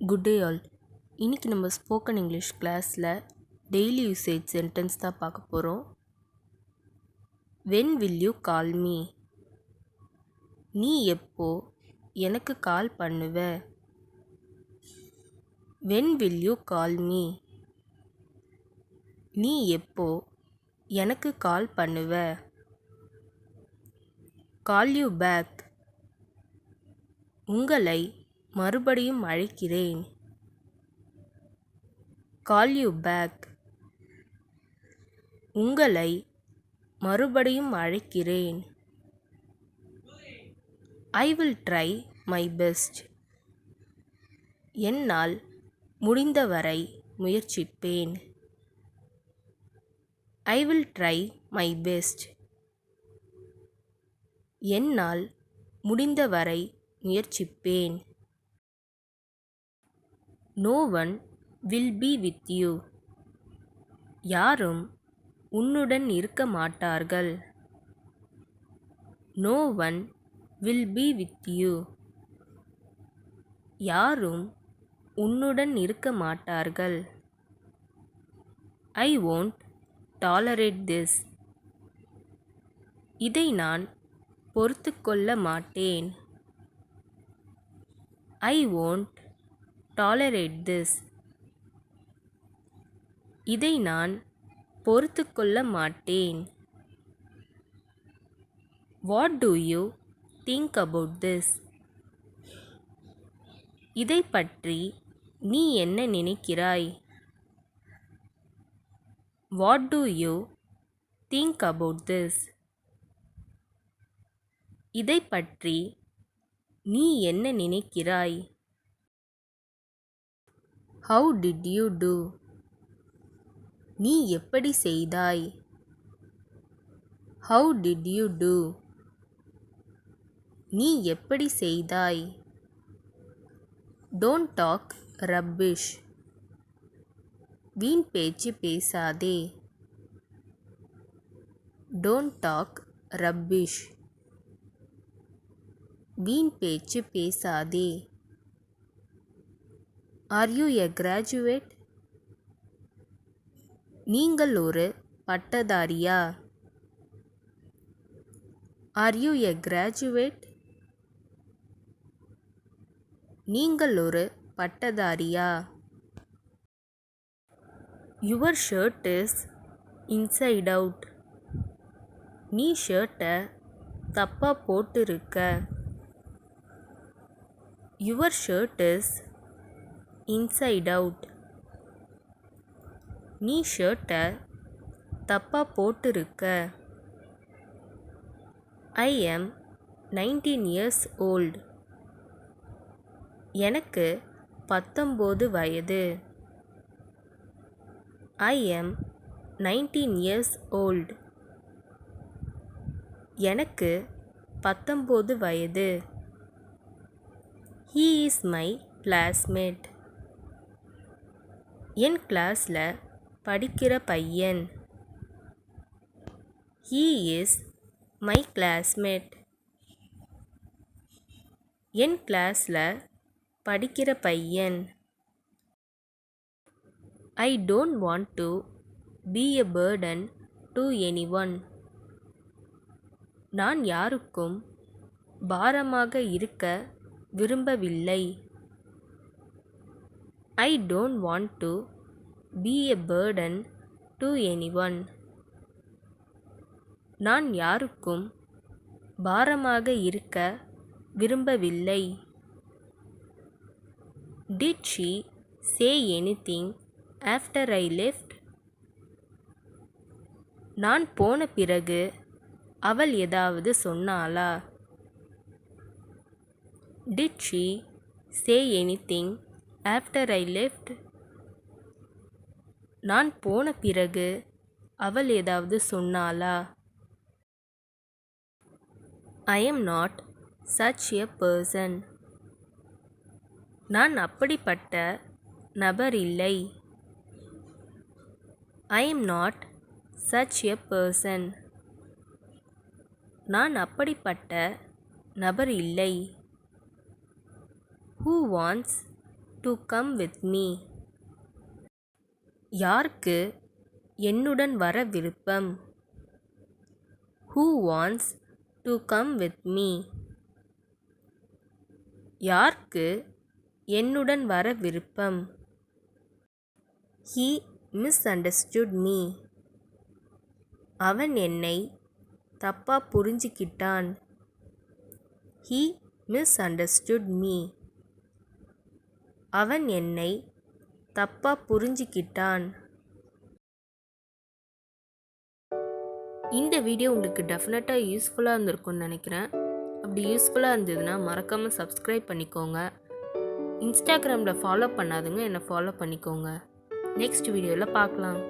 Good day all. இன்றைக்கி நம்ம spoken English கிளாஸில் டெய்லி யூசேஜ் சென்டென்ஸ் தான் பார்க்க போகிறோம். When will you call me? நீ எப்போ எனக்கு கால் பண்ணுவ? When will you call me? நீ எப்போ எனக்கு கால் பண்ணுவ? Call you back. உங்களை மறுபடியும் அழைக்கிறேன். Call you back. உங்களை மறுபடியும் அழைக்கிறேன். I will try my best. என்னால் முடிந்தவரை முயற்சிப்பேன். I will try my best. என்னால் முடிந்தவரை முயற்சிப்பேன். No one will be with you. யாரும் உன்னுடன் இருக்க மாட்டார்கள். No one will be with you. யாரும் உன்னுடன் இருக்க மாட்டார்கள். ஐ won't tolerate this. இதை நான் பொறுத்துக்கொள்ள மாட்டேன். ஐ won't tolerate this. இதை நான் பொறுத்துக்கொள்ள மாட்டேன். What do you think about this? இதை பற்றி நீ என்ன நினைக்கிறாய்? What do you think about this? இதை பற்றி நீ என்ன நினைக்கிறாய்? How did you do? நீ எப்படி செய்தாய்? How did you do? நீ எப்படி செய்தாய்? Don't talk rubbish. வீண் பேச்சு பேசாதே. Don't talk rubbish. வீண் பேச்சு பேசாதே. Are you a graduate? நீங்கள் ஒரு பட்டதாரியா? Are you a graduate? நீங்கள் ஒரு பட்டதாரியா? Your shirt is inside out. நீ ஷர்ட்டை தப்பா போட்டிருக்க. Your shirt is inside out. நீ ஷர்ட்டை தப்பா போட்டிருக்க. I am 19 years old. எனக்கு 19 வயது. I am 19 years old. எனக்கு 19 வயது. He is my classmate. என் கிளாஸில் படிக்கிற பையன். He is my classmate. என் கிளாஸில் படிக்கிற பையன். I don't want to be a burden to anyone. நான் யாருக்கும் பாரமாக இருக்க விரும்பவில்லை. I don't want to be a burden to anyone. நான் யாருக்கும் பாரமாக இருக்க விரும்பவில்லை. Did she say anything after I left? நான் போன பிறகு அவள் ஏதாவது சொன்னாளா? Did she say anything after I left? நான் போன பிறகு அவள் ஏதாவது சொன்னாளா? I am not such a person. நான் அப்படிப்பட்ட நபர் இல்லை. I am not such a person. நான் அப்படிப்பட்ட நபர் இல்லை. Who wants to come with me? யாருக்கு என்னுடன் வர விருப்பம்? Who wants to come with me? யாருக்கு என்னுடன் வர விருப்பம்? He misunderstood me. அவன் என்னை தப்பா புரிஞ்சுக்கிட்டான். He misunderstood me. அவன் என்னை தப்பா புரிஞ்சுக்கிட்டான். இந்த வீடியோ உங்களுக்கு டெஃபினட்டாக யூஸ்ஃபுல்லாக இருந்திருக்கும்னு நினைக்கிறேன். அப்படி யூஸ்ஃபுல்லாக இருந்ததுன்னா மறக்காமல் சப்ஸ்கிரைப் பண்ணிக்கோங்க. இன்ஸ்டாகிராமில் ஃபாலோ பண்ணாதுங்க, என்னை ஃபாலோ பண்ணிக்கோங்க. நெக்ஸ்ட் வீடியோவில் பார்க்கலாம்.